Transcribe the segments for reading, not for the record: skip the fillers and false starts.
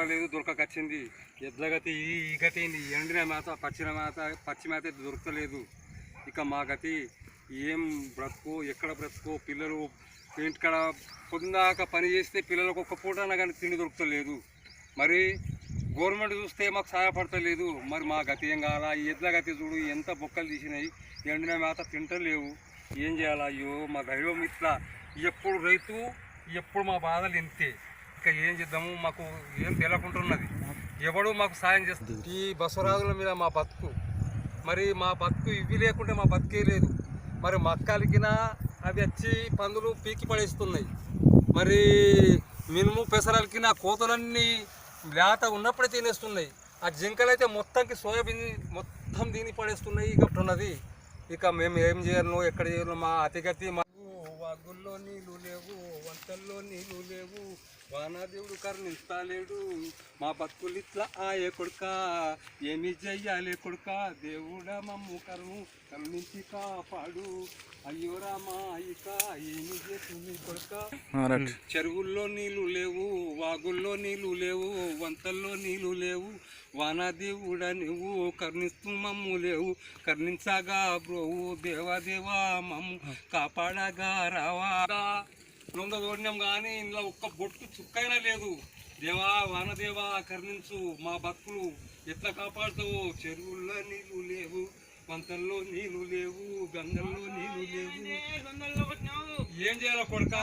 దొరకలేదు, దొరకకొచ్చింది. ఎడ్ల గతి ఈ గతి ఏంది? ఎండిన మేత, పచ్చి మేత దొరకలేదు. ఇక మా గతి ఏం బ్రతుకు, ఎక్కడ బ్రతుకు? పిల్లలు ఇంటికాడ పొద్దుదాకా పని చేస్తే పిల్లలకు ఒక్క పూటనా కానీ తిండి దొరకలేదు. మరి గవర్నమెంట్ చూస్తే మాకు సహాయపడతలేదు. మరి మా గతి ఏం కావాలా? ఈ ఎడ్ల గతి చూడు ఎంత బొక్కలు తీసినాయి, ఎండిన మేత తింటలేవు. ఏం చేయాలా? అయ్యో మా దైవం ఇట్లా. ఎప్పుడు రైతు, ఎప్పుడు మా బాధలు ఇంతే. ఇక ఏం చేద్దాము? మాకు ఏం తెలియకుంటున్నది. ఎవడు మాకు సాయం చేస్తుంది? ఈ బసవరాజుల మీద మా బతుకు. మరి మా బతుకు ఇవి లేకుంటే మా బతుకే లేదు. మరి మక్కలికినా అవి వచ్చి పందులు పీకి పడేస్తున్నాయి. మరి మినుము పెసరాలకి నా కోతలన్నీ లేత ఉన్నప్పుడే తినేస్తున్నాయి. ఆ జింకలు అయితే మొత్తానికి సోయాబీన్ మొత్తం దీన్ని పడేస్తున్నాయి. ఇక ఉన్నది. ఇక మేము ఏం చేయాలను, ఎక్కడ చేయాలి? మా అతిగతి వాగుల్లో నీళ్ళు లేవు, వంటల్లో నీళ్ళు లేవు, వానాదేవుడు కరుణించలేడు. మా బతుకులు ఇట్లా ఆయే కొడుక, ఏమి చెయ్యాలి కొడుక? దేవుడా మమ్ము కరుణించి కాపాడు. అయ్యో రామా ఇక ఏమి చేస్తుంది కొడుక? చెరువుల్లో నీళ్ళు లేవు, వాగుల్లో నీళ్ళు లేవు, వంతల్లో నీళ్ళు లేవు, వానాదేవుడా నువ్వు కరుణిస్తూ మమ్ము లేవు. కరుణించగా బ్రోవు దేవాదేవా మమ్ము కాపాడగా రావా. నొంద తోడినాం కానీ ఇందులో ఒక్క బొట్టు చుక్కైనా లేదు. దేవా వానదేవా కరుణించు, మా బతుకులు ఎట్లా కాపాడుతావు? చెరువుల్లో నీళ్ళు లేవు, వంతల్లో నీళ్ళు లేవు, గంగల్లో నీళ్ళు లేవు. ఏం చేయాలి కొడుక?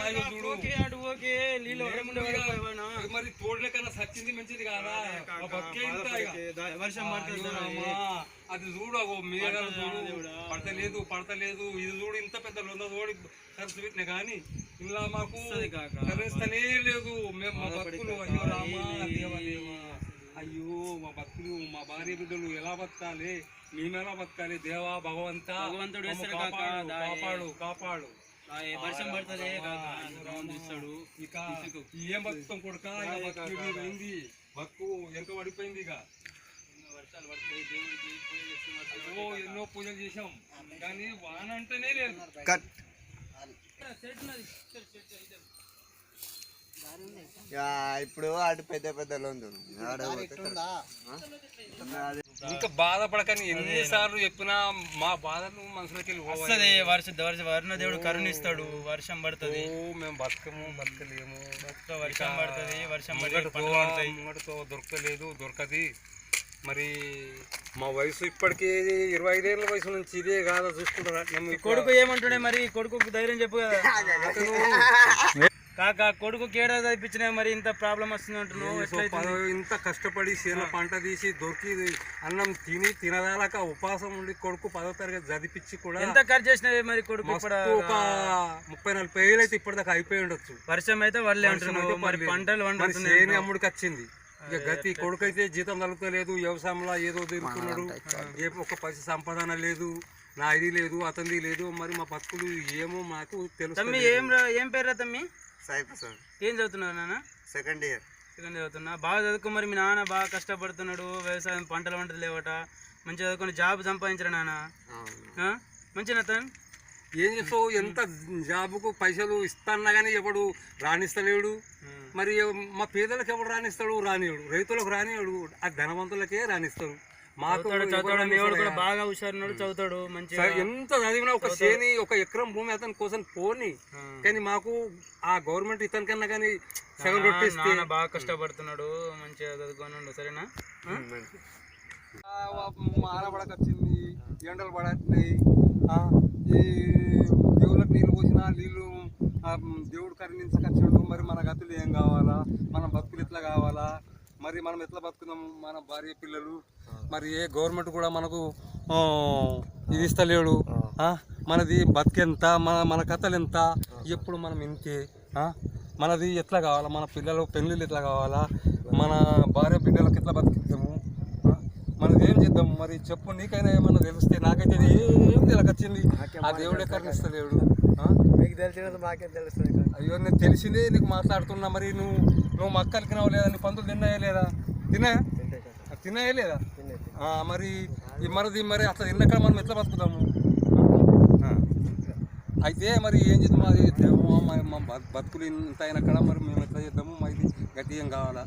మరి తోడలే కన్నా సచ్చింది మంచిది కాదా? వర్షం అది చూడు, మేఘాలు చూడు, పడతలేదు. ఇది చూడు, ఇంత పెద్ద లొంద తోడి ఖర్చు పెట్టినా కానీ ఇలా మాకు కరుణిస్తనే లేదు. మేము మా బతుకులు అయ్యో రామా దేవదేవా, అయ్యో మా బతుకులు, మా భార్య బిడ్డలు ఎలా బతకాలి? మేము ఎలా బతకాలి? దేవా భగవంతుడు కాపాడు. వర్షం పడుతుంది ఇక ఏం బతుకుతాం కొడుక? అయింది బతుకు ఎంత పడిపోయింది. ఇక వర్షాలు పడతాయి, దేవుడికి ఎన్నో పూజలు చేసాం కానీ వాన అంటేనే లేదు. ఇప్పుడు అటు పెద్ద పెద్ద లోన్ ఇంకా బాధపడకని ఎన్నిసార్లు చెప్పినా మా బాధలు మనసులోకి వస్తుంది. వర్ష దేవుడు కరుణిస్తాడు, వర్షం పడుతుంది. మేము బతకలేము. వర్షం పడుతుంది, వర్షం ముంగటితో దొరకది. మరి మా వయసు ఇప్పటికీ 25 ఏళ్ళ వయసు నుంచి ఇదే కాదా చూసుకుంటారా? కొడుకు ఏమంటుండే? మరి కొడుకు ధైర్యం చెప్పు కదా. కాక కొడుకు కేడా చదివించినా మరి ఇంత ప్రాబ్లం వస్తుంది అంటున్నావు. ఇంత కష్టపడి చేన పంట తీసి దొరికి అన్నం తినదాక ఉపవాసం ఉండి కొడుకు 10వ తరగతి చదివించి కూడా ఎంత ఖర్చు చేసినవి మరి కొడుకు? ఒక 30-40 ఏళ్ళు అయితే ఇప్పటిదాకా అయిపోయి ఉండొచ్చు. వర్షం అయితే వల్లే అంటున్నావు, మరి పంటలు వండుతున్నాయి. అమ్ముడికి వచ్చింది. ఇక గతి కొడుకు అయితే జీతం తలుపుతలేదు, వ్యవసాయంలో ఏదో తిరుగుతున్నాడు, ఒక పసి సంపాదన లేదు, నా ఇది లేదు, అతనిది లేదు. మరి మా బతుకులు ఏమో మాకు తెలుసు. ఏం పేరు తమ్మి? ఏం చదువుతున్నావు నాన్న? సెకండ్ ఇయర్ చదువుతున్నా. బాగా చదువుకో. మరి మీ నాన్న బాగా కష్టపడుతున్నాడు, వ్యవసాయం పంటలు వంటలు లేవట, మంచిగా చదువుకొని జాబ్ సంపాదించరా నాన్న? మంచిగా తను ఏం చేస్తావు? ఎంత జాబుకు పైసలు ఇస్తాన్నా కానీ ఎవడు రాణిస్తలేడు. మరి మా పేదలకు ఎవడు రానిస్తాడు? రైతులకు రానివాడు, ఆ ధనవంతులకే రాణిస్తాడు. మాకు బాగా హుషారున్నాడు, చదువుతాడు మంచిగా. ఎంత చదివినా ఒక శేని, ఒక ఎకరం భూమి అతని కోసం పోని. కానీ మాకు ఆ గవర్నమెంట్ ఇతని కన్నా కానీ సగం రొట్టేస్తే బాగా కష్టపడుతున్నాడు, మంచిగా చదువుకొని. సరేనా? ఆనబడకొచ్చింది, ఎండలు పడుతున్నాయి. ఈ దేవుళ్ళకి నీళ్ళు పోసినా నీళ్ళు దేవుడు కరుణించకొచ్చిండు. మరి మన గతులు ఏం కావాలా? మన బతుకులు ఎట్లా కావాలా? మరి మనం ఎట్లా బతుకున్నాం? మన భార్య పిల్లలు మరి ఏ గవర్నమెంట్ కూడా మనకు ఇది ఇస్తలేడు. మనది బతికెంత, మన కథలు ఎంత? ఎప్పుడు మనం ఇంతే. మనది ఎట్లా కావాలా? మన పిల్లలు పెళ్ళిళ్ళు ఎట్లా కావాలా? మన భార్య బిడ్డలకు ఎట్లా బతికిద్దాము? మనది ఏం చేద్దాము? మరి చెప్పు, నీకైనా ఏమన్నా తెలిస్తే. నాకైతే ఏం తెలియకొచ్చింది. ఆ దేవుడే కరుణిస్తలేడు. మీకు తెలిసినది మాకేం తెలుస్తుంది? అయ్యో నేను తెలిసిందే నీకు మాట్లాడుతున్నా. మరి నువ్వు మక్కలకి రావు లేదా? నీ పందులు తిన్నాయా లేదా? తిన్నాయా లేదా? మరి అట్లా తిన్నాక మనం ఎట్లా బతుకుతాము? అయితే మరి ఏం చేద్దాం? అది మా బతుకులు ఇంత అయినా కదా మరి మేము ఎట్లా చేద్దాము? మరి గతి ఏం కావాలా?